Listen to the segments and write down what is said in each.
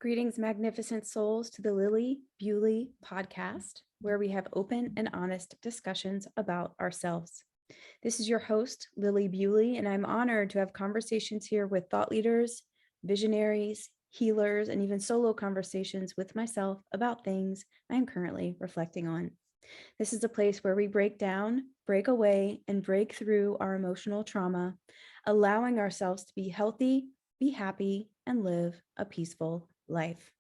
Greetings, magnificent souls, to the Lily Bewley podcast, where we have open and honest discussions about ourselves. This is your host, Lily Bewley, and I'm honored to have conversations here with thought leaders, visionaries, healers, and even solo conversations with myself about things I'm currently reflecting on. This is a place where we break down, break away, and break through our emotional trauma, allowing ourselves to be healthy, be happy, and live a peaceful life.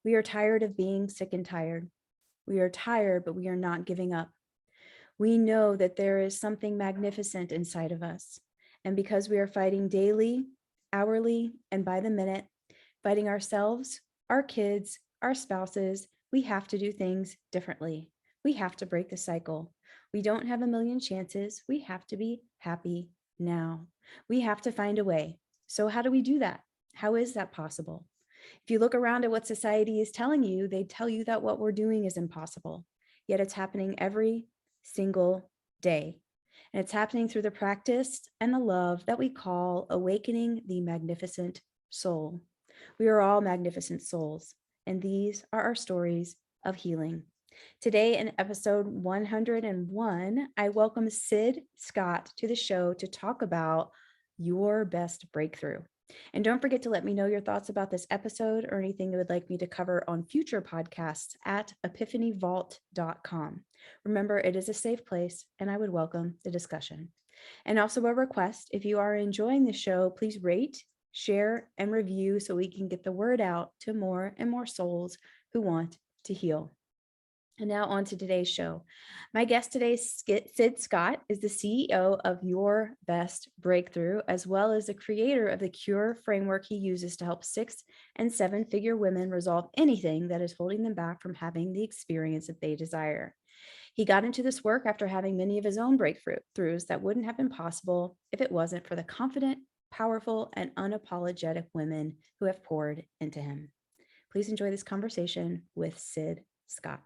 We are tired of being sick and tired. We are tired, but we are not giving up. We know that there is something magnificent inside of us. And because we are fighting daily, hourly, and by the minute, fighting ourselves, our kids, our spouses, we have to do things differently. We have to break the cycle. We don't have a million chances. We have to be happy now. We have to find a way. So how do we do that? How is that possible? If you look around at what society is telling you, they tell you that what we're doing is impossible. Yet it's happening every single day. And it's happening through the practice and the love that we call awakening the magnificent soul. We are all magnificent souls, and these are our stories of healing. Today, in episode 101, I welcome Sid Scott to the show to talk about your best breakthrough. And don't forget to let me know your thoughts about this episode or anything you would like me to cover on future podcasts at epiphanyvault.com. Remember, it is a safe place, and I would welcome the discussion. And also a request, if you are enjoying the show, please rate, share, and review so we can get the word out to more and more souls who want to heal. And now on to today's show. My guest today, Sid Scott, is the CEO of Your Best Breakthrough, as well as the creator of the Cure framework he uses to help 6- and 7-figure women resolve anything that is holding them back from having the experience that they desire. He got into this work after having many of his own breakthroughs that wouldn't have been possible if it wasn't for the confident, powerful, and unapologetic women who have poured into him. Please enjoy this conversation with Sid Scott.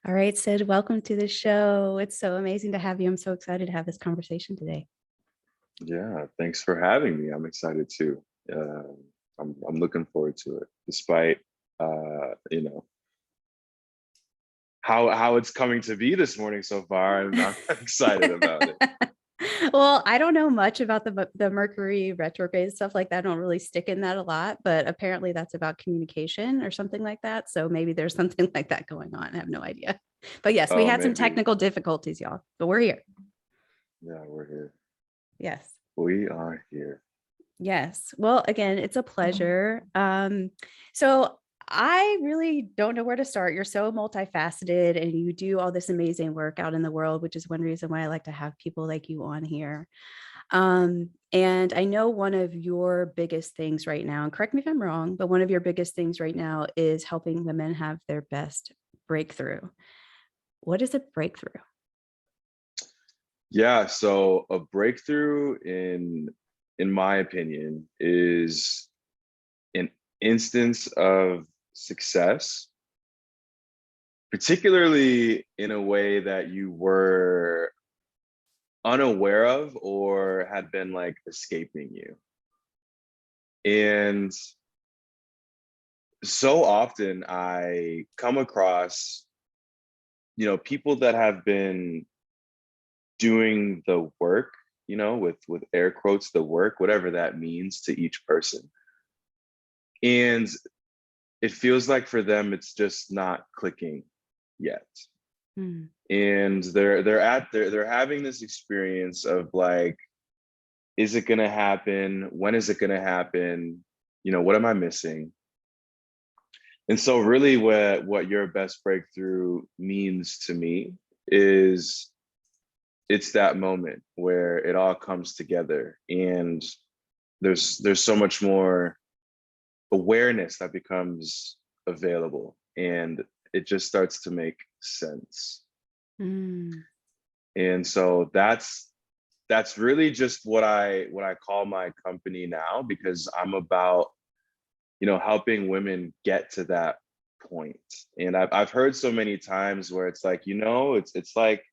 All right, Sid, welcome to the show. It's so amazing to have you. I'm so excited to have this conversation today. Yeah, thanks for having me. I'm excited too. I'm looking forward to it, despite how it's coming to be this morning so far. I'm excited about it. Well, I don't know much about the Mercury retrograde stuff like that. I don't really stick in that a lot, but apparently that's about communication or something like that. So maybe there's something like that going on. I have no idea. But yes, we Oh, had some maybe. technical difficulties, y'all, but we're here. Yeah, we're here. Yes. We are here. Yes. Well, again, it's a pleasure. So I really don't know where to start. You're so multifaceted and you do all this amazing work out in the world, which is one reason why I like to have people like you on here. And I know one of your biggest things right now, and correct me if I'm wrong, but one of your biggest things right now is helping women have their best breakthrough. What is a breakthrough? Yeah, so a breakthrough in my opinion is an instance of success, particularly in a way that you were unaware of or had been like escaping you. And so often I come across, people that have been doing the work, with air quotes, the work, whatever that means to each person. And it feels like for them, it's just not clicking yet. Hmm. And they're having this experience of like, is it gonna happen? When is it gonna happen? What am I missing? And so really what your best breakthrough means to me is it's that moment where it all comes together and there's so much more awareness that becomes available and it just starts to make sense. Mm. And so that's really just what I call my company now, because I'm about helping women get to that point. And I've heard so many times where it's like, it's like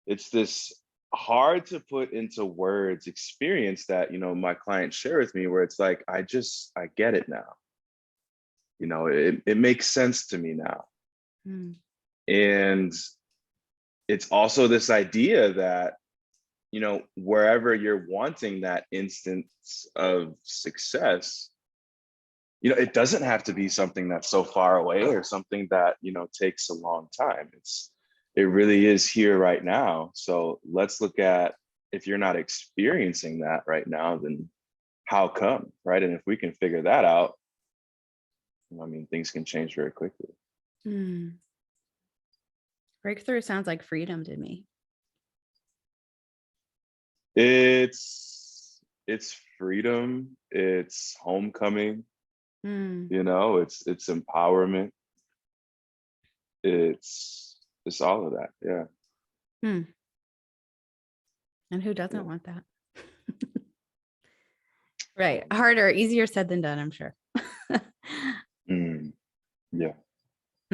it's this hard to put into words experience that, my clients share with me, where it's like, I get it now. It makes sense to me now. Mm. And it's also this idea that, wherever you're wanting that instance of success, it doesn't have to be something that's so far away or something that, takes a long time. It really is here right now. So let's look at, if you're not experiencing that right now, then how come, right? And if we can figure that out, things can change very quickly. Mm. Breakthrough sounds like freedom to me. It's freedom, it's homecoming, Mm. it's empowerment, it's all of that. Yeah. Hmm. And who doesn't Yeah. want that? Right. Harder, easier said than done, I'm sure. Yeah.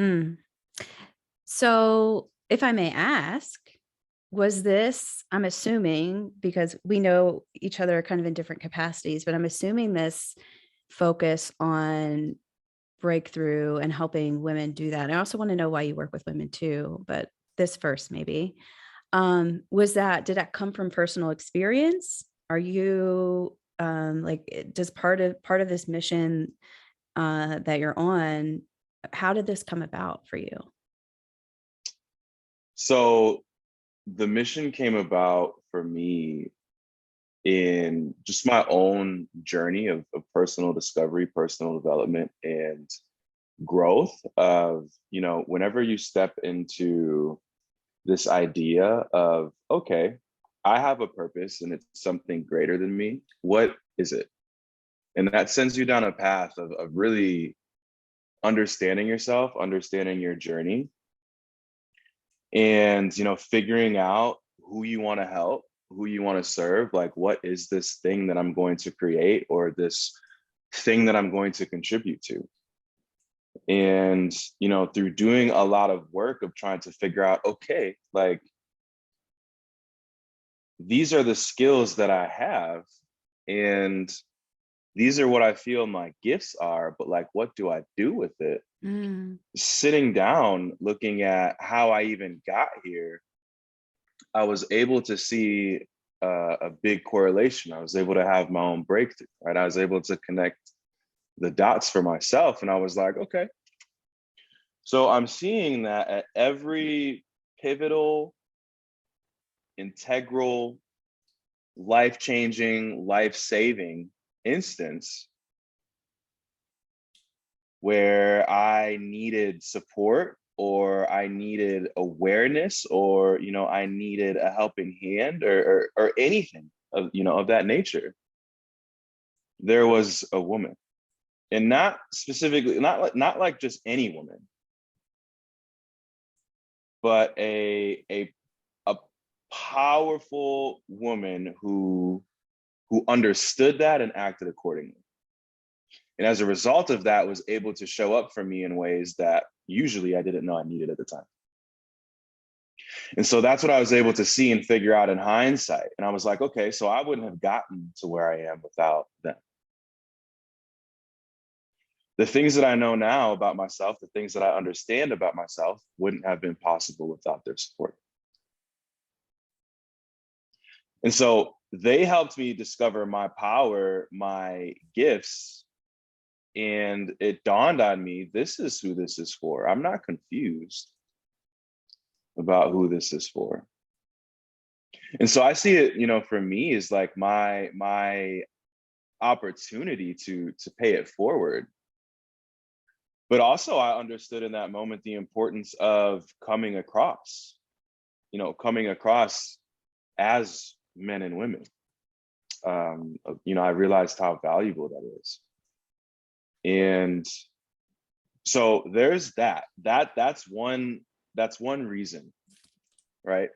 Mm. So, if I may ask, was this, I'm assuming, because we know each other kind of in different capacities, but I'm assuming this focus on breakthrough and helping women do that. I also want to know why you work with women too, but this first, maybe. Did that come from personal experience? Are you does part of this mission that you're on, how did this come about for you? So the mission came about for me in just my own journey of personal discovery, personal development, and growth of, whenever you step into this idea of, okay, I have a purpose and it's something greater than me. What is it? And that sends you down a path of really understanding yourself, understanding your journey, and figuring out who you want to help, who you want to serve. Like, what is this thing that I'm going to create, or this thing that I'm going to contribute to? And through doing a lot of work of trying to figure out, okay, like, these are the skills that I have, and these are what I feel my gifts are, but like, what do I do with it? Mm. Sitting down, looking at how I even got here, I was able to see a big correlation. I was able to have my own breakthrough, right? I was able to connect the dots for myself. And I was like, okay, so I'm seeing that at every pivotal, integral, life-changing, life-saving instance where I needed support, or I needed awareness, or I needed a helping hand, or anything of that nature, there was a woman. And not specifically, not like just any woman, but a powerful woman who understood that and acted accordingly. And as a result of that, was able to show up for me in ways that usually I didn't know I needed at the time. And so that's what I was able to see and figure out in hindsight. And I was like, okay, so I wouldn't have gotten to where I am without them. The things that I know now about myself, the things that I understand about myself, wouldn't have been possible without their support. And so they helped me discover my power, my gifts, and it dawned on me, this is who this is for. I'm not confused about who this is for. And so I see it, for me, is like my opportunity to pay it forward. But also I understood in that moment the importance of coming across as men and women. I realized how valuable that is. And so there's that's one reason, right?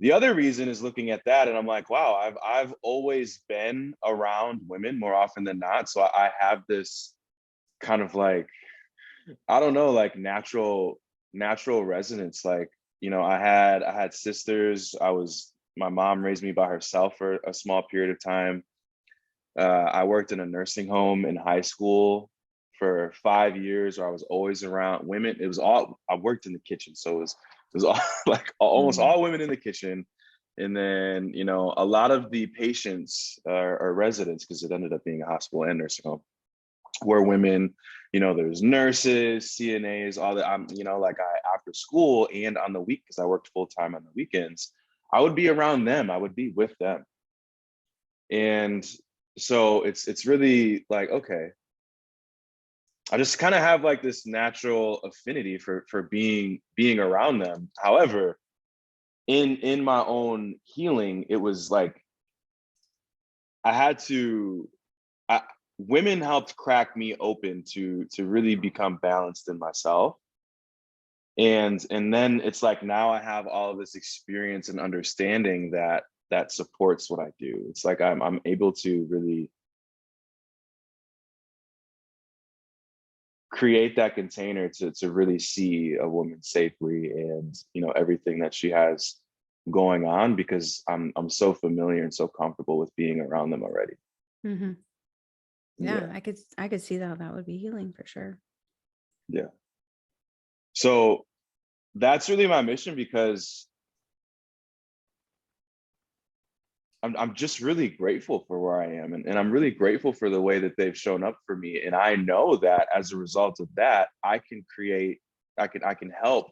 The other reason is looking at that and I'm like, wow, I've always been around women more often than not. So I have this kind of like, I don't know, like natural resonance. Like, I had sisters. I was My mom raised me by herself for a small period of time. I worked in a nursing home in high school for 5 years, where I was always around women. It was all, I worked in the kitchen, so it was all like almost Mm, all women in the kitchen. And then, a lot of the patients are residents, because it ended up being a hospital and nursing home, were women. There's nurses, CNAs, all that. Like after school and on the week, because I worked full time on the weekends, I would be around them. I would be with them. And so it's really like, okay, I just kind of have like this natural affinity for being around them. However, in my own healing, it was like I had to I, women helped crack me open to really become balanced in myself. And then it's like, now I have all of this experience and understanding that supports what I do. It's like I'm able to really create that container to really see a woman safely, and everything that she has going on, because I'm so familiar and so comfortable with being around them already. hmm Yeah, Yeah. I could see that would be healing for sure. Yeah. So that's really my mission, because I'm just really grateful for where I am, and I'm really grateful for the way that they've shown up for me. And I know that as a result of that, I can help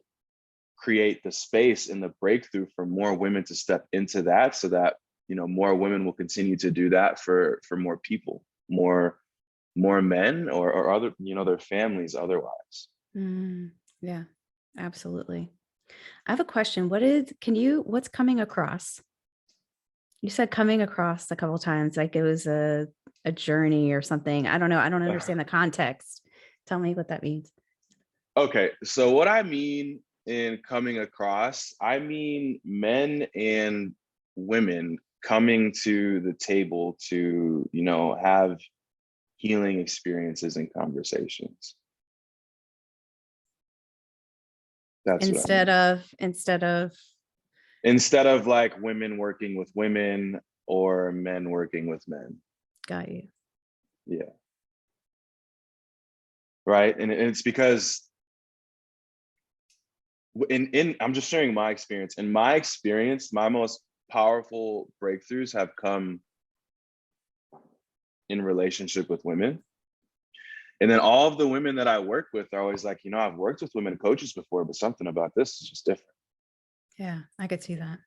create the space and the breakthrough for more women to step into that, so that more women will continue to do that for more people, more men, or other, their families otherwise. Mm, yeah, absolutely. I have a question. What's coming across? You said coming across a couple times, like it was a journey or something. I don't know. I don't understand the context. Tell me what that means. Okay, so what I mean in coming across, I mean men and women coming to the table to, have healing experiences and conversations. That's what I Instead mean. of instead of Instead of like women working with women or men working with men. got you. Yeah. Right. And it's because in I'm just sharing my experience. In my experience, my most powerful breakthroughs have come in relationship with women. And then all of the women that I work with are always like, I've worked with women coaches before, but something about this is just different. Yeah, I could see that.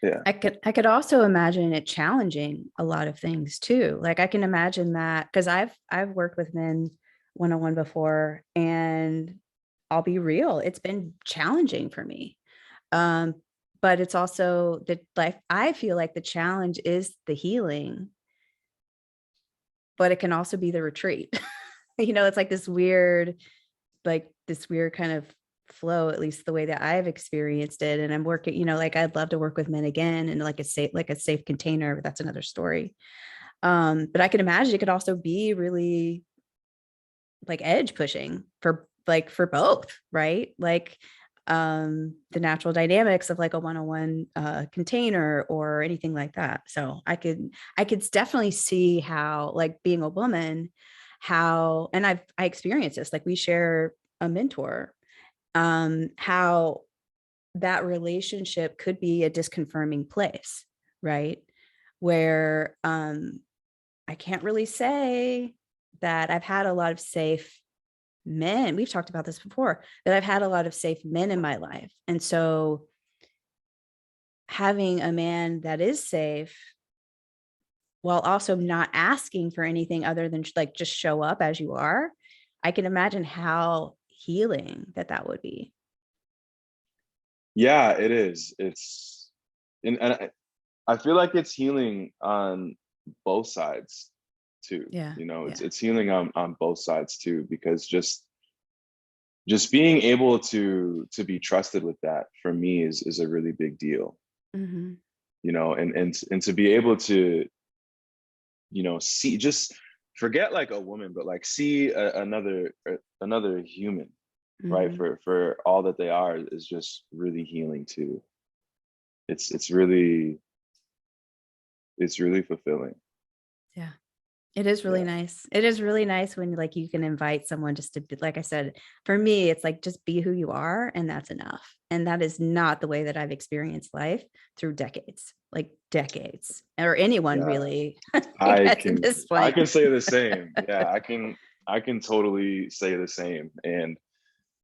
Yeah. I could also imagine it challenging a lot of things too. Like I can imagine that because I've worked with men one-on-one before, and I'll be real, it's been challenging for me. Um, but it's also that, like, I feel like the challenge is the healing, but it can also be the retreat. It's like this weird kind of flow, at least the way that I've experienced it. And I'm working, like I'd love to work with men again and like a safe container, but that's another story. But I can imagine it could also be really like edge pushing for both, right? Like the natural dynamics of like a one-on-one container or anything like that. So I could definitely see how, like, being a woman, how, and I experienced this, like we share a mentor, how that relationship could be a disconfirming place, right? Where I can't really say that I've had a lot of safe men. We've talked about this before, that I've had a lot of safe men in my life. And so having a man that is safe while also not asking for anything other than like just show up as you are, I can imagine how healing that would be. Yeah, it is. And I feel like it's healing on both sides too. Yeah. It's Yeah. it's healing on both sides too, because just being able to be trusted with that, for me, is a really big deal. hmm And to be able to, see, just forget like a woman, but like see another human, right, hmm for all that they are, is just really healing too. it's really fulfilling. Yeah. It is really Yeah. nice. It is really nice when like you can invite someone just to be, like I said, for me, it's like just be who you are and that's enough. And that is not the way that I've experienced life through decades, like decades, or anyone Yeah. really I gets to can this point. say the same. Yeah, I can totally say the same. And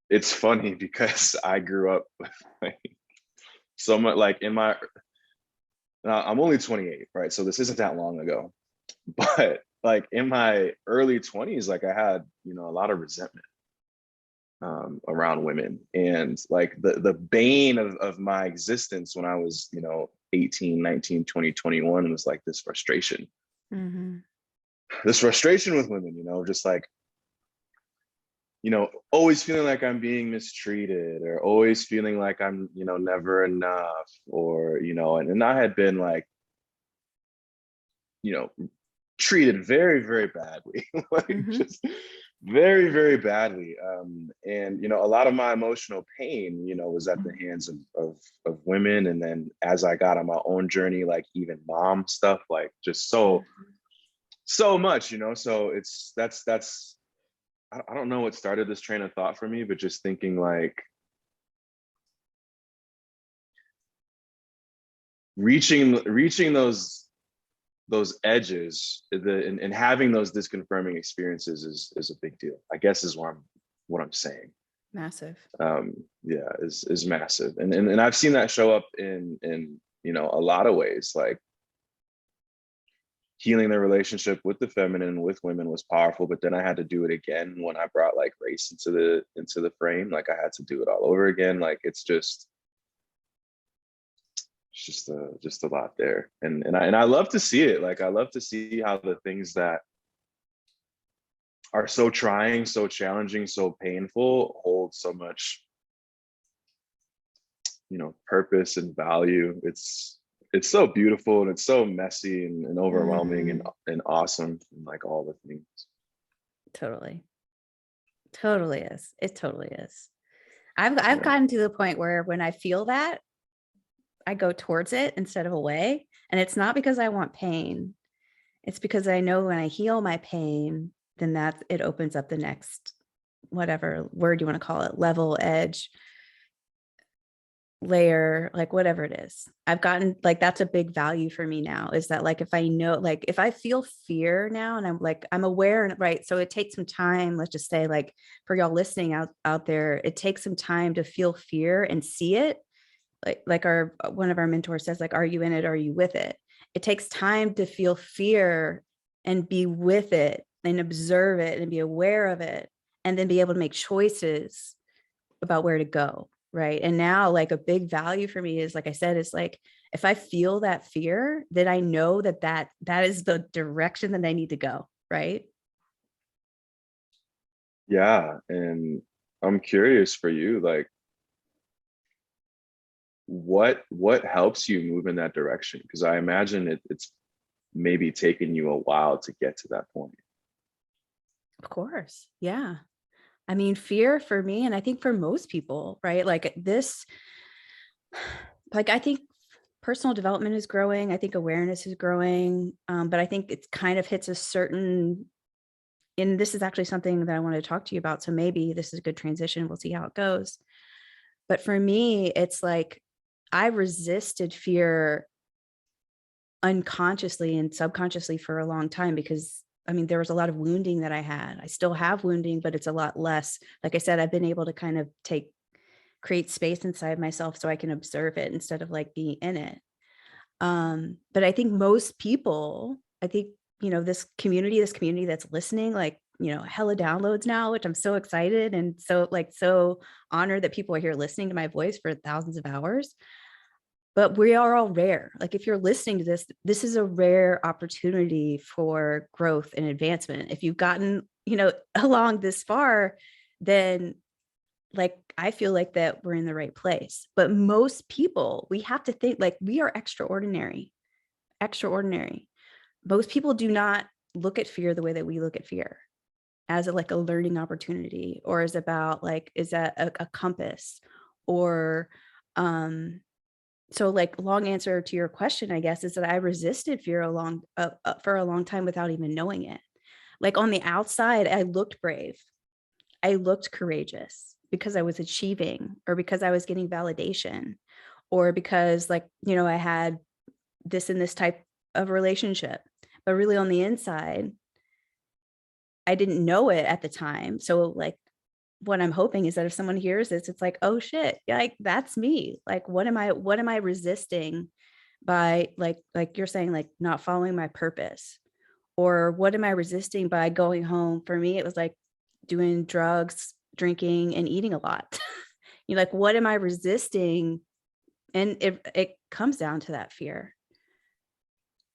it's funny because I grew up with like so much like in my I'm only 28, right? So this isn't that long ago. But like in my early 20s, like I had, a lot of resentment around women. And like the bane of my existence when I was, 18, 19, 20, 21 was like Mhm. this frustration with women, just like, always feeling like I'm being mistreated or always feeling like I'm, never enough or, and I had been like, you know, treated very, very badly, like Mhm. just very, very badly. And a lot of my emotional pain, was at the hands of women. And then as I got on my own journey, like even mom stuff, like just so much, So that's I don't know what started this train of thought for me, but just thinking like reaching those edges and having those disconfirming experiences is a big deal, I guess, is what I'm saying. Massive. Yeah, is massive. And I've seen that show up in a lot of ways. Like healing the relationship with the feminine with women was powerful, but then I had to do it again when I brought like race into the frame. Like I had to do it all over again. Like it's just a lot there. And I love to see it. Like I love to see how the things that are so trying, so challenging, so painful hold so much, purpose and value. It's so beautiful and it's so messy and overwhelming Mhm. and awesome and like all the things. Totally. Totally is. It totally is. I've Yeah. gotten to the point where when I feel that, I go towards it instead of away. And it's not because I want pain. It's because I know when I heal my pain, then that it opens up the next, whatever word you want to call it, level, edge, layer, like whatever it is. I've gotten like that's a big value for me now, is that like if I know, like if I feel fear now and I'm aware, and right. So it takes some time, let's just say, like for y'all listening out there, it takes some time to feel fear and see it. Like our one of our mentors says, like, are you in it? Are you with it? It takes time to feel fear and be with it and observe it and be aware of it and then be able to make choices about where to go. Right. And now like a big value for me is, like I said, is like if I feel that fear, then I know that is the direction that I need to go. Right. Yeah. And I'm curious for you, like what helps you move in that direction? Because I imagine it's maybe taken you a while to get to that point. Of course. Yeah. I mean, fear for me, and I think for most people, right? Like this, like I think personal development is growing. I think awareness is growing. But I think it kind of hits a certain, and this is actually something that I want to talk to you about. So maybe this is a good transition. We'll see how it goes. But for me, it's like I resisted fear unconsciously and subconsciously for a long time because I mean, there was a lot of wounding that I had. I still have wounding, but it's a lot less. Like I said, I've been able to kind of create space inside myself so I can observe it instead of like being in it. But I think most people, I think, this community that's listening, like, hella downloads now, which I'm so excited and so honored that people are here listening to my voice for thousands of hours. But we are all rare. Like if you're listening to this is a rare opportunity for growth and advancement. If you've gotten, along this far, then like I feel like that we're in the right place. But most people, we have to think like we are extraordinary, extraordinary. Most people do not look at fear the way that we look at fear, as like a learning opportunity, or as about like, is that a compass, or so like long answer to your question, I guess, is that I resisted fear for a long time without even knowing it. Like on the outside, I looked brave. I looked courageous because I was achieving, or because I was getting validation, or because, like, I had this and this type of relationship. But really on the inside, I didn't know it at the time. So like what I'm hoping is that if someone hears this, it's like, oh shit, like that's me. Like what am I resisting by, like you're saying, like not following my purpose? Or what am I resisting by going home? For me, it was like doing drugs, drinking, and eating a lot. Like, what am I resisting? And it comes down to that fear.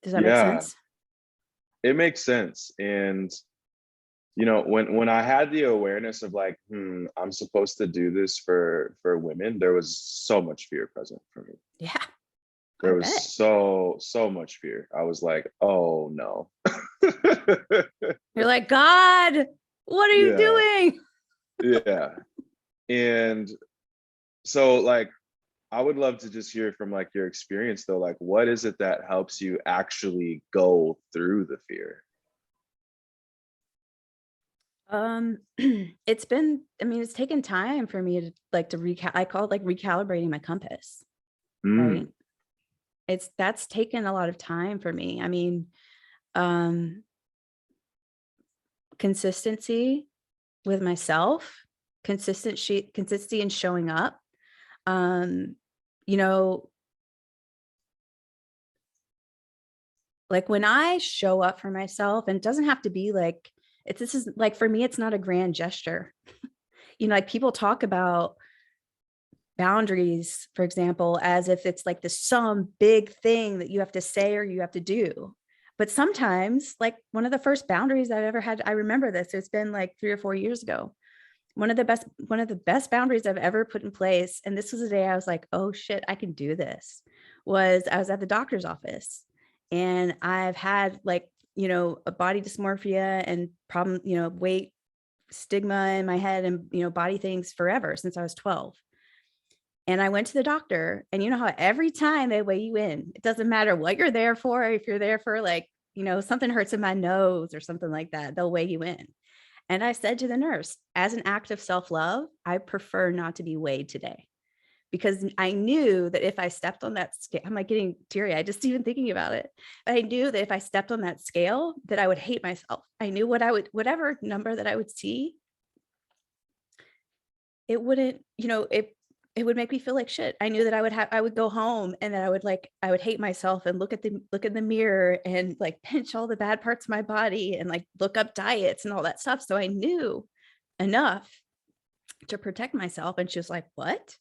Does that make Yeah, sense? it makes sense. And when I had the awareness of like, I'm supposed to do this for women, there was so much fear present for me. Yeah, I There was bet. so much fear. I was like, oh no. You're like, God, what are you Yeah, doing? yeah. And so like I would love to just hear from like your experience though. Like what is it that helps you actually go through the fear? It's been, I mean, it's taken time for me to like I call it like recalibrating my compass, right? Mm, That's taken a lot of time for me. I mean, um, consistency with myself, consistency in showing up. Um, you know, like when I show up for myself, and it doesn't have to be like, this is like, for me, it's not a grand gesture. Like people talk about boundaries, for example, as if it's like some big thing that you have to say or you have to do. But sometimes, like one of the first boundaries I've ever had, I remember this, it's been like 3 or 4 years ago. One of the best boundaries I've ever put in place, and this was the day I was like, oh shit, I can do this, was I was at the doctor's office, and I've had like, a body dysmorphia and problem, weight stigma in my head, and, body things forever since I was 12. And I went to the doctor, and you know how every time they weigh you in, it doesn't matter what you're there for. If you're there for like, something hurts in my nose or something like that, they'll weigh you in. And I said to the nurse, as an act of self-love, I prefer not to be weighed today, because I knew that if I stepped on that scale, I'm like getting teary-eyed just even thinking about it. I knew that if I stepped on that scale, that I would hate myself. I knew whatever number that I would see, it wouldn't, it would make me feel like shit. I knew that I would go home, and that I would hate myself and look in the mirror and like pinch all the bad parts of my body and like look up diets and all that stuff. So I knew enough to protect myself. And she was like, what?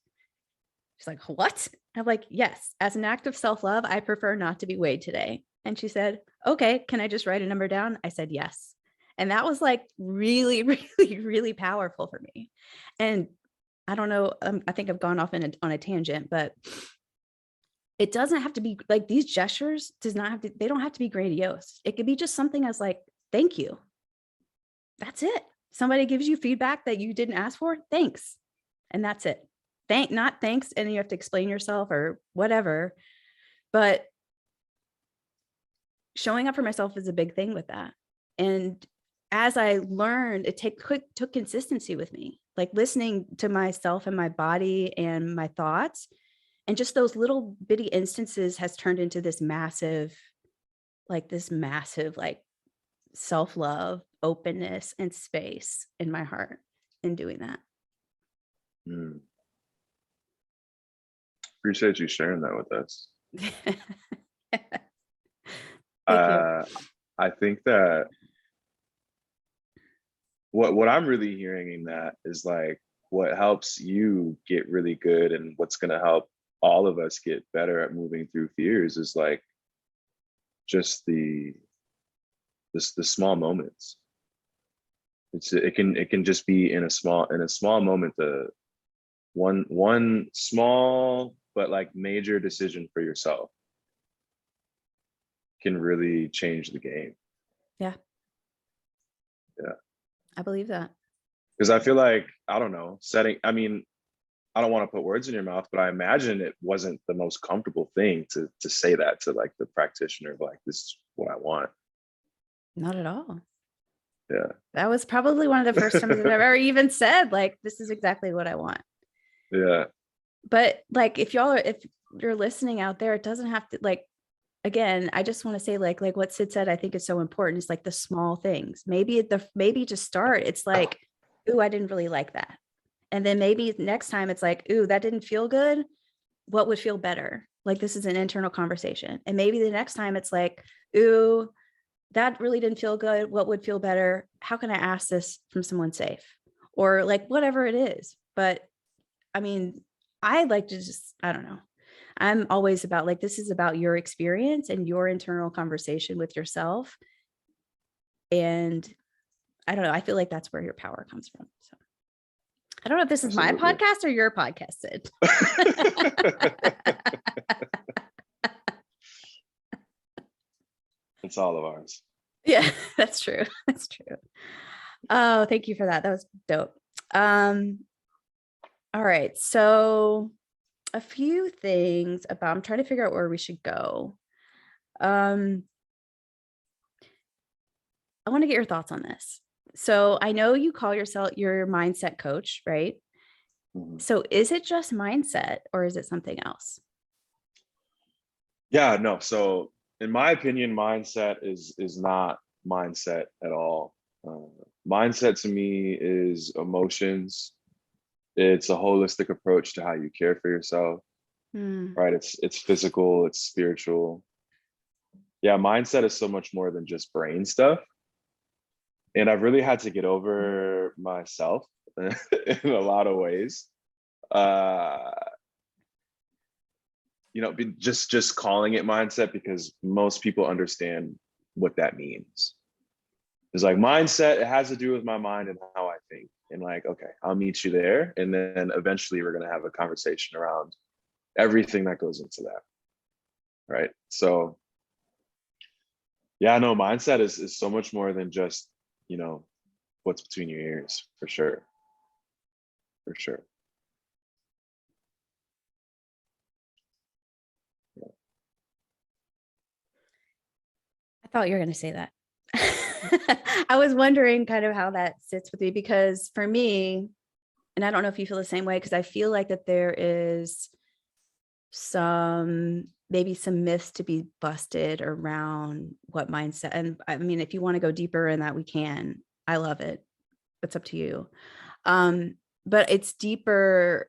She's like, what? I'm like, yes, as an act of self-love, I prefer not to be weighed today. And she said, okay, can I just write a number down? I said, yes. And that was like really, really, really powerful for me. And I don't know, I think I've gone off on a tangent, but it doesn't have to be like, these gestures they don't have to be grandiose. It could be just something as like, thank you. That's it. Somebody gives you feedback that you didn't ask for, thanks. And that's it. Not thanks, and you have to explain yourself or whatever. But showing up for myself is a big thing with that. And as I learned, it took consistency with me, like listening to myself and my body and my thoughts. And just those little bitty instances has turned into this massive, self-love, openness, and space in my heart in doing that. mm. Appreciate you sharing that with us. Thank you. I think that what I'm really hearing in that is like what helps you get really good and what's going to help all of us get better at moving through fears is like just the small moments. It can just be in a small moment, the one small but like major decision for yourself can really change the game. Yeah, Yeah. I believe that. Because I feel like, I don't know, setting, I mean, I don't want to put words in your mouth, but I imagine it wasn't the most comfortable thing to say that to like the practitioner of like, this is what I want. Not at all. Yeah. That was probably one of the first times I've ever even said, like, this is exactly what I want. Yeah. But like, if you're listening out there, it doesn't have to, like, again, I just want to say, like what Sid said, I think is so important. It's like the small things. Maybe to start, it's like, ooh, I didn't really like that. And then maybe next time it's like, ooh, that didn't feel good. What would feel better? Like, this is an internal conversation. And maybe the next time it's like, ooh, that really didn't feel good. What would feel better? How can I ask this from someone safe? Or like whatever it is. But I mean, I like to just, I don't know. I'm always about like, this is about your experience and your internal conversation with yourself. And I don't know. I feel like that's where your power comes from. So I don't know if this is my Absolutely. podcast or your podcast, Sid. It's all of ours. Yeah, that's true. That's true. Oh, thank you for that. That was dope. All right. So a few things about, I'm trying to figure out where we should go. I want to get your thoughts on this. So I know you call yourself your mindset coach, right? Mhm. So is it just mindset or is it something else? Yeah, no. So in my opinion, mindset is not mindset at all. Uh, Mindset to me is emotions. It's a holistic approach to how you care for yourself, Hmm. right? It's physical, it's spiritual. Yeah, mindset is so much more than just brain stuff. And I've really had to get over myself in a lot of ways. Uh, just calling it mindset because most people understand what that means. It's like mindset, it has to do with my mind and how I think. And like, okay, I'll meet you there. And then eventually we're going to have a conversation around everything that goes into that. Right. So, yeah, no, mindset is so much more than just, you know, what's between your ears, for sure. For sure. I thought you were going to say that. I was wondering kind of how that sits with me, because for me, and I don't know if you feel the same way, because I feel like that there is maybe some myths to be busted around what mindset. And I mean, if you want to go deeper in that, we can. I love it. It's up to you. Um, but it's deeper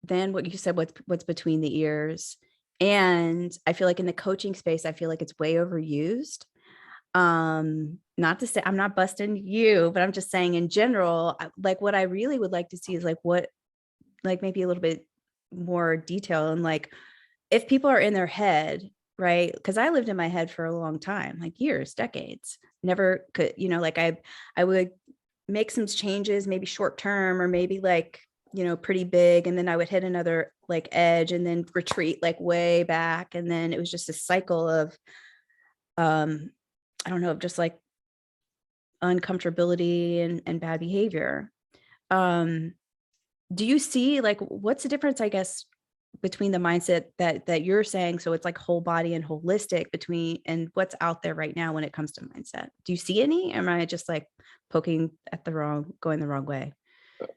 than what you said, what's between the ears. And I feel like in the coaching space, I feel like it's way overused. Not to say I'm not busting you, but I'm just saying in general, like what I really would like to see is like what, like maybe a little bit more detail, and like if people are in their head, right? Because I lived in my head for a long time, like years, decades. Never could, like I would make some changes, maybe short term or maybe like, pretty big. And then I would hit another like edge and then retreat like way back. And then it was just a cycle of, I don't know, just like uncomfortability and bad behavior. Um, do you see like what's the difference, I guess, between the mindset that you're saying, so it's like whole body and holistic, between and what's out there right now when it comes to mindset? Do you see any? Am I just like poking at going the wrong way?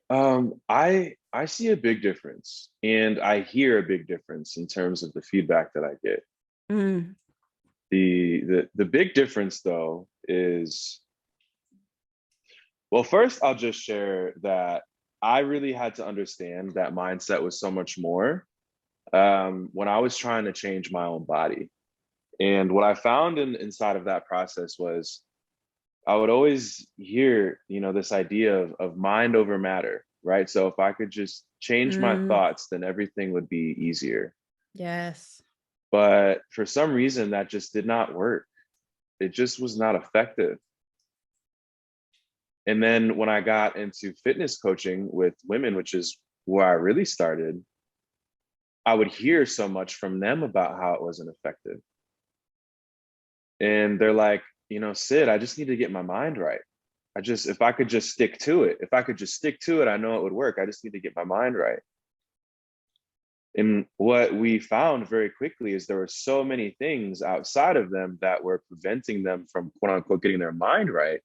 I see a big difference and I hear a big difference in terms of the feedback that I get. Mm, The big difference though is, well, first I'll just share that I really had to understand that mindset was so much more when I was trying to change my own body. And what I found inside of that process was I would always hear, this idea of mind over matter, right? So if I could just change my mm, thoughts, then everything would be easier. yes. But for some reason, that just did not work. It just was not effective. And then when I got into fitness coaching with women, which is where I really started, I would hear so much from them about how it wasn't effective. And they're like, Sid, I just need to get my mind right. If I could just stick to it, I know it would work. I just need to get my mind right. And what we found very quickly is there were so many things outside of them that were preventing them from, quote unquote, getting their mind right.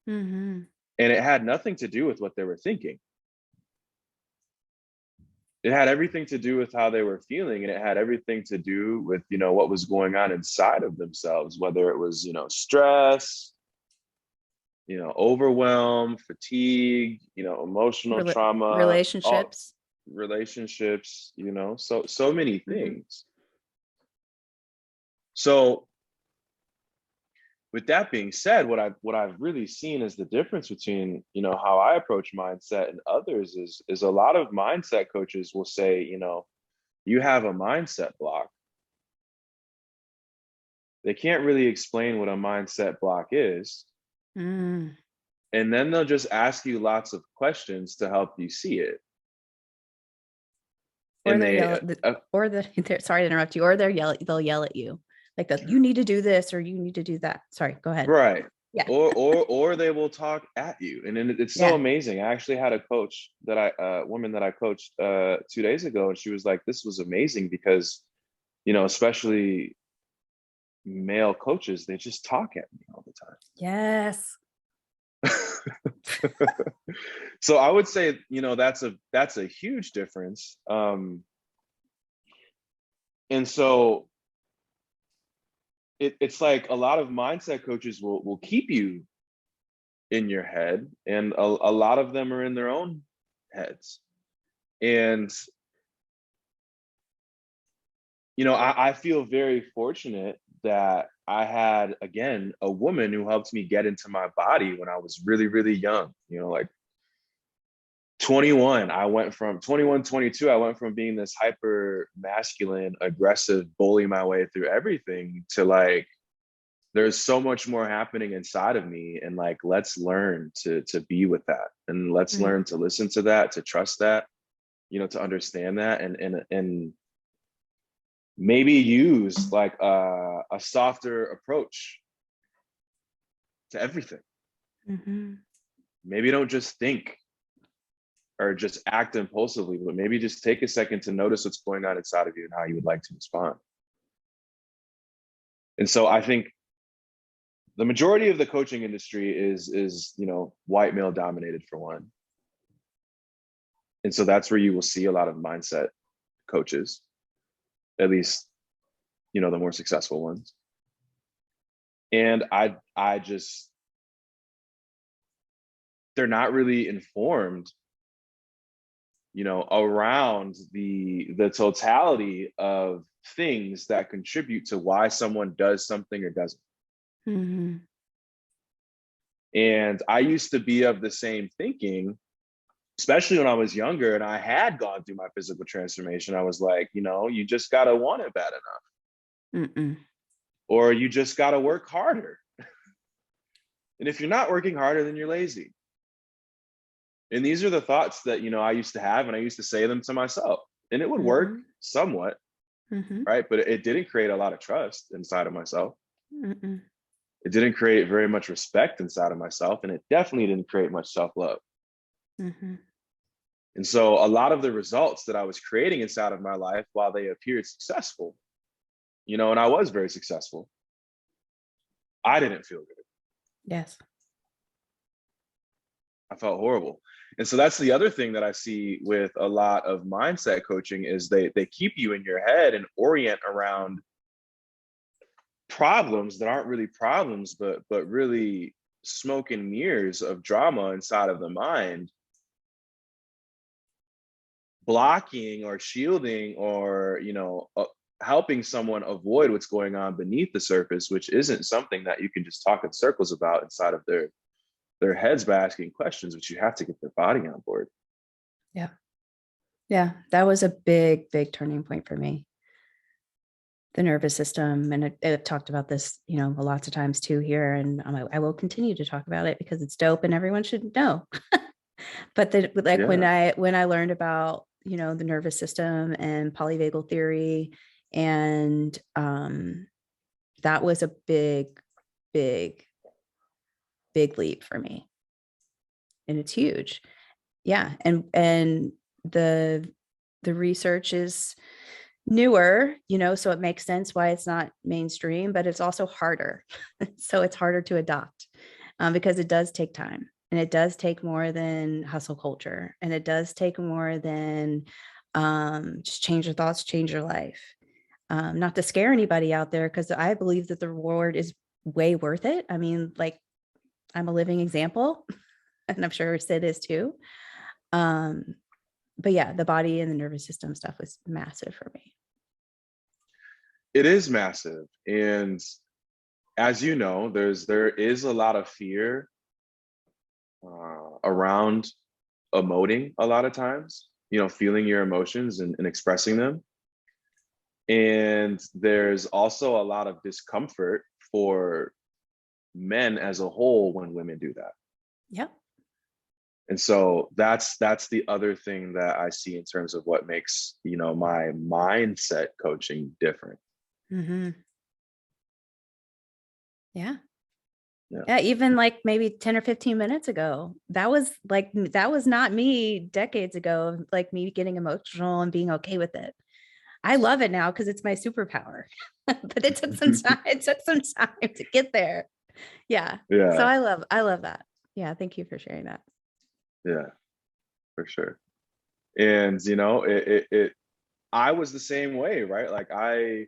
Mm-hmm. And it had nothing to do with what they were thinking. It had everything to do with how they were feeling, and it had everything to do with, what was going on inside of themselves, whether it was, stress, overwhelm, fatigue, emotional trauma, all Relationships. relationships, so many Mm-hmm. things. So with that being said, what I've really seen is the difference between, how I approach mindset and others is a lot of mindset coaches will say, you have a mindset block. They can't really explain what a mindset block is. Mm. And then they'll just ask you lots of questions to help you see it. Or And they're yell or they're sorry to interrupt you, or they'll yell at you like that. You need to do this or you need to do that. Sorry, go ahead. right. Yeah. Or they will talk at you. And then it's so Yeah. amazing. I actually had a coach woman that I coached 2 days ago, and she was like, this was amazing because, especially male coaches, they just talk at me all the time. Yes. So I would say, that's a huge difference. And so it's like a lot of mindset coaches will keep you in your head, and a lot of them are in their own heads. And I feel very fortunate that I had, again, a woman who helped me get into my body when I was really, really young, like 21. I went from 21, 22, I went from being this hyper masculine, aggressive, bully my way through everything to like, there's so much more happening inside of me. And like, let's learn to be with that. And let's Mm. learn to listen to that, to trust that, to understand that, and maybe use like a softer approach to everything. Mm-hmm. Maybe don't just think or just act impulsively, but maybe just take a second to notice what's going on inside of you and how you would like to respond. And so I think the majority of the coaching industry is white male dominated, for one. And so that's where you will see a lot of mindset coaches, at least, the more successful ones. And I just, they're not really informed, around the totality of things that contribute to why someone does something or doesn't. Mm-hmm. And I used to be of the same thinking, especially when I was younger and I had gone through my physical transformation. I was like, you just got to want it bad enough. Mm-mm. Or you just got to work harder. And if you're not working harder, then you're lazy. And these are the thoughts that, I used to have, and I used to say them to myself, and it would work Mm-hmm. somewhat, Mm-hmm. right? But it didn't create a lot of trust inside of myself. Mm-mm. It didn't create very much respect inside of myself, and it definitely didn't create much self-love. Mm-hmm. And so a lot of the results that I was creating inside of my life, while they appeared successful, and I was very successful, I didn't feel good. Yes. I felt horrible. And so that's the other thing that I see with a lot of mindset coaching is they keep you in your head and orient around problems that aren't really problems, but really smoke and mirrors of drama inside of the mind, blocking or shielding or helping someone avoid what's going on beneath the surface, which isn't something that you can just talk in circles about inside of their heads by asking questions, but you have to get their body on board. Yeah. Yeah. That was a big, big turning point for me. The nervous system. And I've talked about this, lots of times too here. And I will continue to talk about it because it's dope and everyone should know. But when Yeah. I learned about, the nervous system and polyvagal theory, and that was a big, big, big leap for me. And it's huge. Yeah. And the the research is newer, so it makes sense why it's not mainstream, but it's also harder. So it's harder to adopt because it does take time, and it does take more than hustle culture, and it does take more than just change your thoughts, change your life. Not to scare anybody out there, because I believe that the reward is way worth it. I mean, like, I'm a living example, and I'm sure Sid is too. But yeah, the body and the nervous system stuff was massive for me. It is massive. And as you know, there is a lot of fear around emoting a lot of times, feeling your emotions and expressing them. And there's also a lot of discomfort for men as a whole when women do that. Yep. And so that's the other thing that I see in terms of what makes, my mindset coaching different. Mm-hmm. Yeah. Yeah. Yeah, even like maybe 10 or 15 minutes ago, that was not me decades ago, like me getting emotional and being okay with it. I love it now because it's my superpower. But it took some time. It took some time to get there. Yeah. So Yeah. I love that. Yeah. Thank you for sharing that. Yeah, for sure. And I was the same way, right? Like I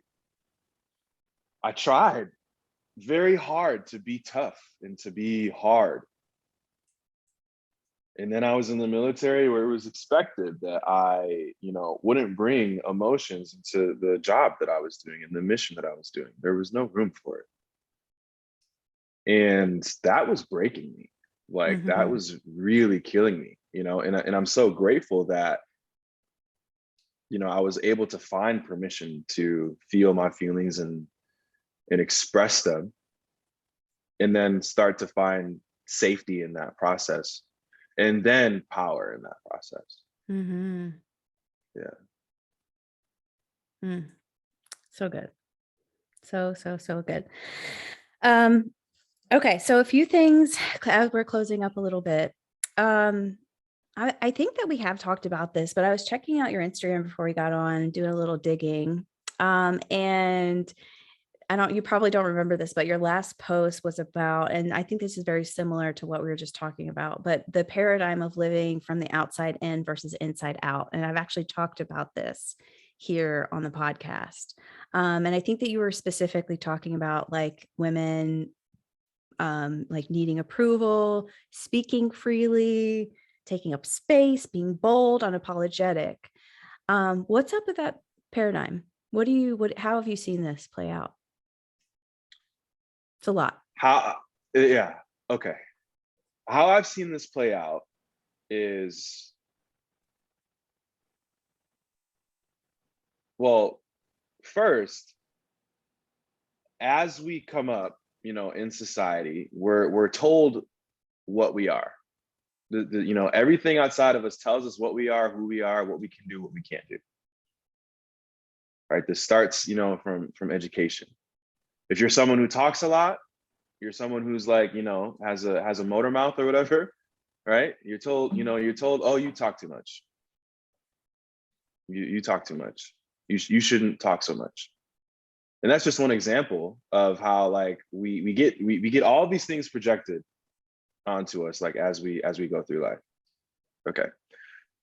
tried very hard to be tough and to be hard. And then I was in the military where it was expected that I, wouldn't bring emotions into the job that I was doing and the mission that I was doing. There was no room for it. And that was breaking me. Like that Mm-hmm. was really killing me, and I'm so grateful that, I was able to find permission to feel my feelings and express them, and then start to find safety in that process, and then power in that process. Mm-hmm. Yeah. Mm. So good. So good. Um, okay. So a few things as we're closing up a little bit. I think that we have talked about this, but I was checking out your Instagram before we got on, doing a little digging. And you probably don't remember this, but your last post was about, and I think this is very similar to what we were just talking about, but the paradigm of living from the outside in versus inside out. And I've actually talked about this here on the podcast. And I think that you were specifically talking about like women like needing approval, speaking freely, taking up space, being bold, unapologetic. What's up with that paradigm? How have you seen this play out? It's a lot. How? Yeah. Okay. How I've seen this play out is, well, first, as we come up, in society, we're told what we are. Everything outside of us tells us what we are, who we are, what we can do, what we can't do. Right. This starts, from education. If you're someone who talks a lot, you're someone who's like, has a motor mouth or whatever, right? You're told, oh, you talk too much. You talk too much. You shouldn't talk so much. And that's just one example of how like we get all these things projected onto us, like as we go through life. Okay.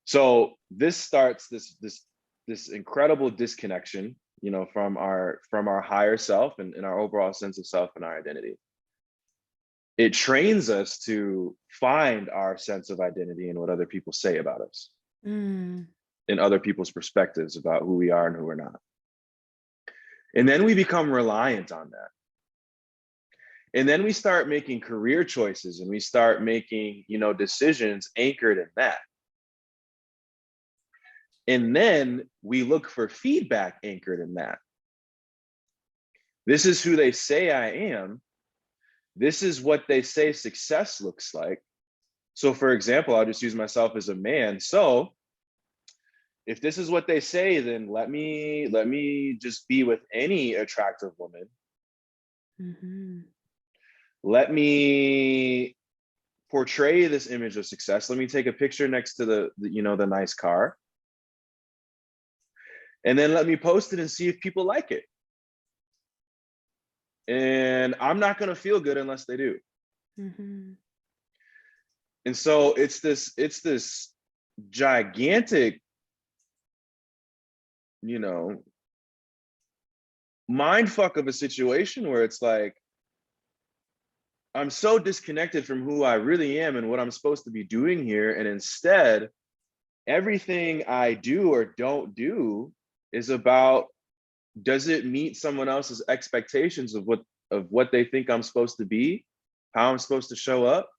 So this starts this incredible disconnection, from our higher self and our overall sense of self and our identity. It trains us to find our sense of identity in what other people say about us, Mm. in other people's perspectives about who we are and who we're not. And then we become reliant on that. And then we start making career choices and we start making, decisions anchored in that. And then we look for feedback anchored in that. This is who they say I am. This is what they say success looks like. So for example, I'll just use myself as a man. So if this is what they say, then let me just be with any attractive woman. Mm-hmm. Let me portray this image of success. Let me take a picture next to the nice car. and then let me post it and see if people like it. And I'm not going to feel good unless they do. Mm-hmm. And so it's this gigantic, you know, mind fuck of a situation where it's like, I'm so disconnected from who I really am and what I'm supposed to be doing here. And instead, everything I do or don't do is about, does it meet someone else's expectations of what they think I'm supposed to be, how I'm supposed to show up?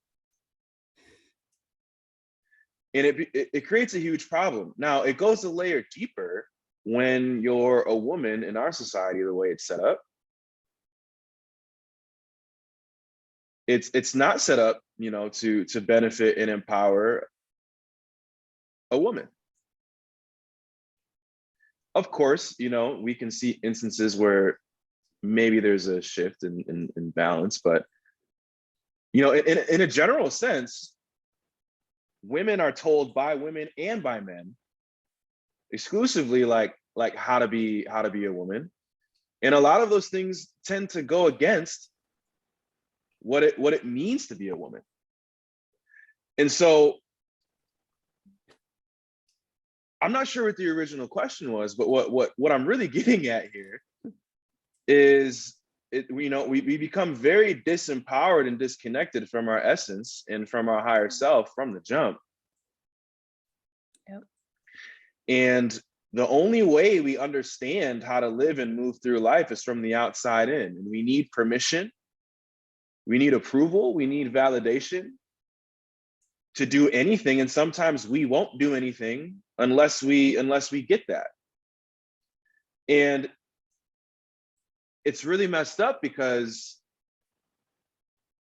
And it creates a huge problem. Now, it goes a layer deeper when you're a woman in our society, the way it's set up. It's not set up, you know, to benefit and empower a woman. Of course, you know, we can see instances where maybe there's a shift in balance, but you know, in a general sense, women are told by women and by men exclusively like how to be a woman, and a lot of those things tend to go against what it means to be a woman. And so I'm not sure what the original question was, but what I'm really getting at here is, you know, we become very disempowered and disconnected from our essence and from our higher self from the jump. Yep. And the only way we understand how to live and move through life is from the outside in. And we need permission, we need approval, we need validation to do anything. And sometimes we won't do anything unless we get that. And it's really messed up because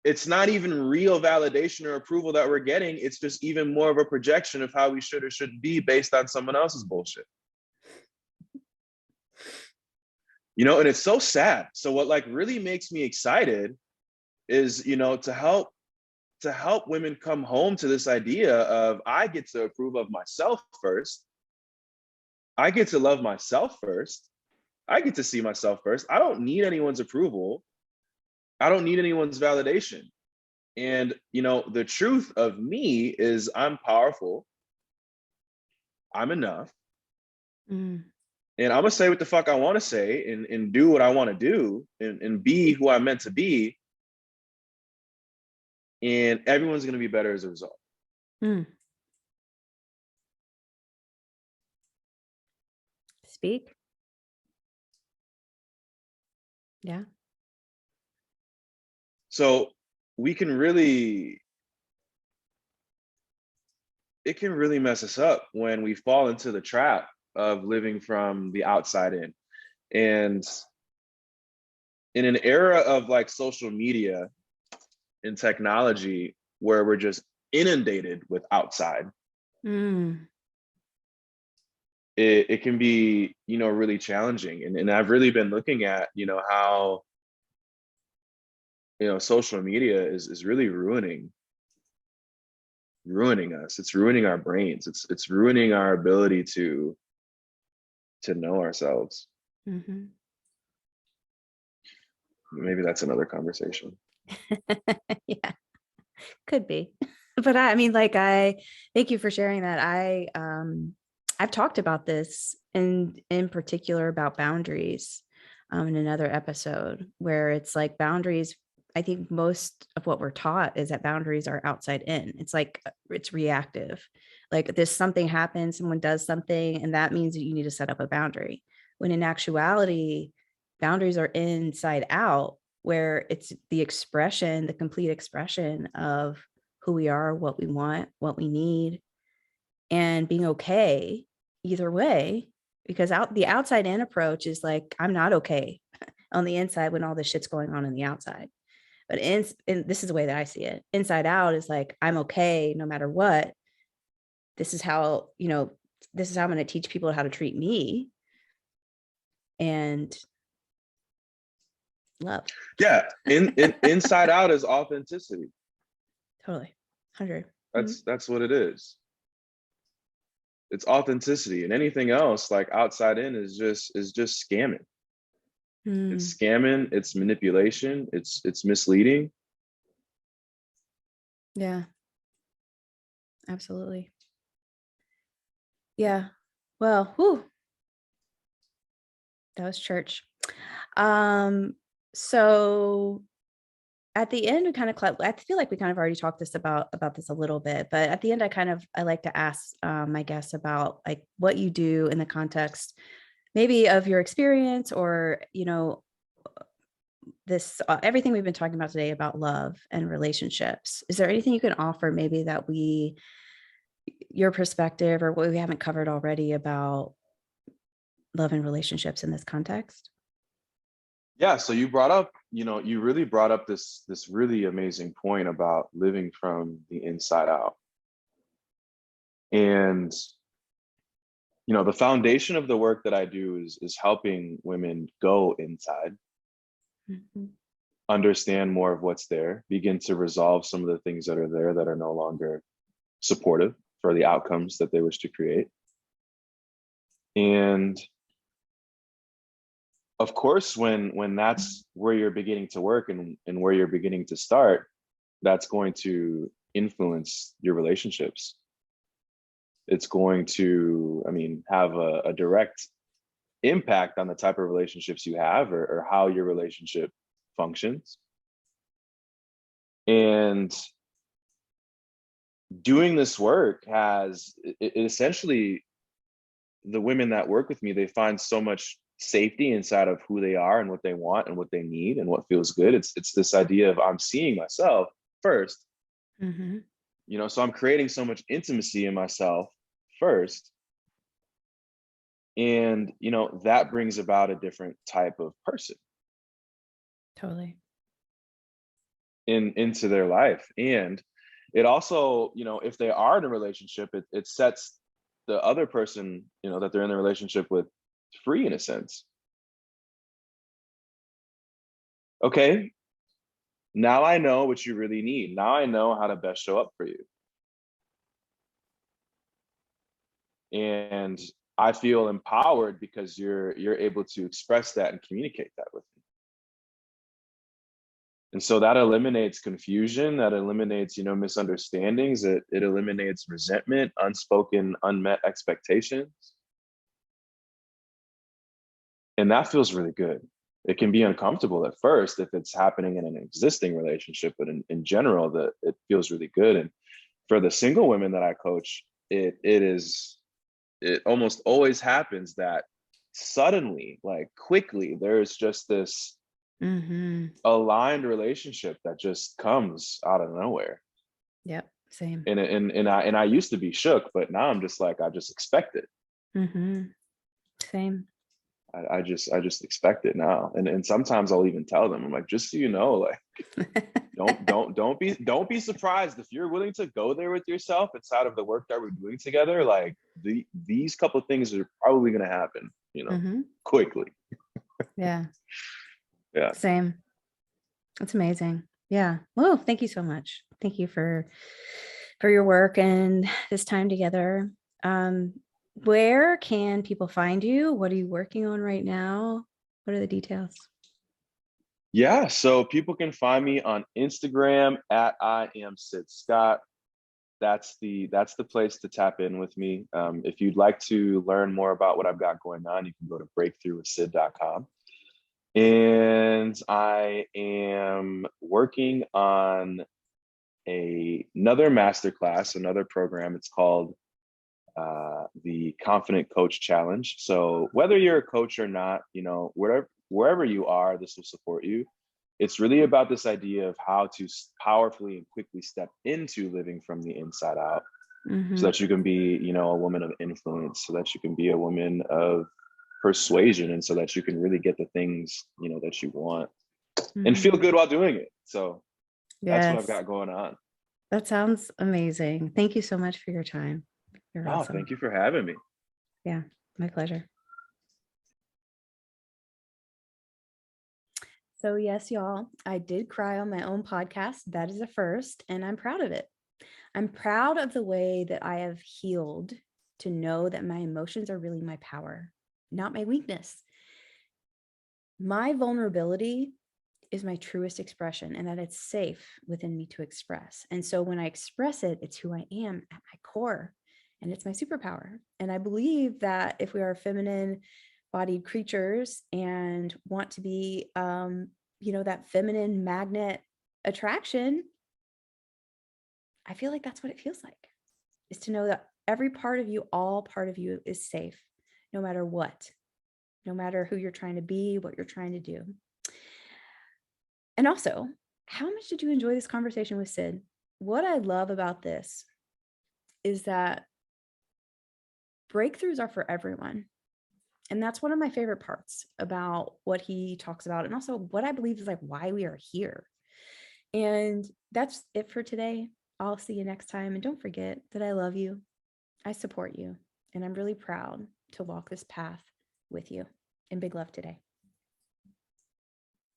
it's not even real validation or approval that we're getting. It's just even more of a projection of how we should or shouldn't be based on someone else's bullshit. You know, and it's so sad. So what like really makes me excited is, you know, to help women come home to this idea of, I get to approve of myself first. I get to love myself first. I get to see myself first. I don't need anyone's approval. I don't need anyone's validation. And, you know, the truth of me is I'm powerful. I'm enough. Mm. And I'm going to say what the fuck I want to say and do what I want to do and be who I'm meant to be. And everyone's going to be better as a result. Mm. Speak. Yeah. So we can really, it can really mess us up when we fall into the trap of living from the outside in. And in an era of like social media and technology where we're just inundated with outside, Mm. it can be, you know, really challenging. And I've really been looking at, you know, how, you know, social media is really ruining us. It's ruining our brains. It's ruining our ability to know ourselves. Mm-hmm. Maybe that's another conversation. Yeah, could be. But I mean, like, I thank you for sharing that. I've talked about this in particular about boundaries in another episode, where it's like boundaries. I think most of what we're taught is that boundaries are outside in. It's like it's reactive. Like this something happens, someone does something, and that means that you need to set up a boundary. When in actuality, boundaries are inside out, where it's the expression, the complete expression of who we are, what we want, what we need, and being okay either way. Because the outside in approach is like, I'm not okay on the inside when all this shit's going on the outside. But this is the way that I see it. Inside out is like, I'm okay no matter what. This is how, you know, this is how I'm going to teach people how to treat me. And love. Yeah. Inside out is authenticity. Totally. 100. That's what it is. It's authenticity, and anything else like outside in is just scamming. It's Mm, scamming, it's manipulation, it's misleading. yeah, absolutely. Yeah. Well, whew, that was church. Um, so at the end, we kind of, I feel like we kind of already talked about this a little bit, but at the end, I like to ask my guests about like what you do in the context, maybe of your experience, or this everything we've been talking about today about love and relationships. Is there anything you can offer, maybe your perspective, or what we haven't covered already about love and relationships in this context? Yeah, so you really brought up this really amazing point about living from the inside out. And the foundation of the work that I do is helping women go inside, Mhm. understand more of what's there, begin to resolve some of the things that are there that are no longer supportive for the outcomes that they wish to create. And of course, when that's where you're beginning to work and where you're beginning to start, that's going to influence your relationships. It's going to, I mean, have a direct impact on the type of relationships you have, or how your relationship functions. And doing this work it essentially, the women that work with me, they find so much safety inside of who they are and what they want and what they need and what feels good. It's this idea of, I'm seeing myself first, Mhm. so I'm creating so much intimacy in myself first. And that brings about a different type of person Totally. into their life. And it also, if they are in a relationship, it sets the other person, that they're in the relationship with, free, in a sense. Okay, now I know what you really need. Now I know how to best show up for you. And I feel empowered because you're able to express that and communicate that with me. And so that eliminates confusion, that eliminates, misunderstandings, it eliminates resentment, unspoken, unmet expectations. And that feels really good. It can be uncomfortable at first if it's happening in an existing relationship, but in general, that it feels really good. And for the single women that I coach, it almost always happens that suddenly, like quickly, there's just this Mhm. aligned relationship that just comes out of nowhere. Yep. Same. And I used to be shook, but now I'm just like, I just expect it. Mhm. Same. I just expect it now. And sometimes I'll even tell them, I'm like, just so you know, like, don't be surprised if you're willing to go there with yourself inside of the work that we're doing together. Like, these couple of things are probably going to happen, Mhm. quickly. Yeah. Yeah. Same. That's amazing. Yeah. Well, thank you so much. Thank you for your work and this time together. Um, where can people find you? What are you working on right now? What are the details? Yeah. So people can find me on Instagram at I am Sid Scott. That's the place to tap in with me. If you'd like to learn more about what I've got going on, you can go to breakthroughwithsid.com. And I am working on another masterclass, another program. It's called the Confident Coach Challenge. So whether you're a coach or not, wherever you are, this will support you. It's really about this idea of how to powerfully and quickly step into living from the inside out, so Mm-hmm. that you can be, a woman of influence, so that you can be a woman of persuasion, and so that you can really get the things, that you want and feel Mm-hmm. good while doing it. So that's what I've Yes, got going on. that sounds amazing. Thank you so much for your time. You're Oh, awesome. thank you for having me. Yeah, my pleasure. So, yes, y'all, I did cry on my own podcast. That is a first, and I'm proud of it. I'm proud of the way that I have healed to know that my emotions are really my power, not my weakness. My vulnerability is my truest expression, and that it's safe within me to express. And so when I express it, it's who I am at my core, and it's my superpower. And I believe that if we are feminine bodied creatures and want to be, that feminine magnet attraction, I feel like that's what it feels like, is to know that every part of you, all part of you is safe, no matter what, no matter who you're trying to be, what you're trying to do. And also, how much did you enjoy this conversation with Sid? What I love about this is that breakthroughs are for everyone. And that's one of my favorite parts about what he talks about, and also what I believe is like why we are here. And that's it for today. I'll see you next time. And don't forget that I love you. I support you. And I'm really proud to walk this path with you. And big love today.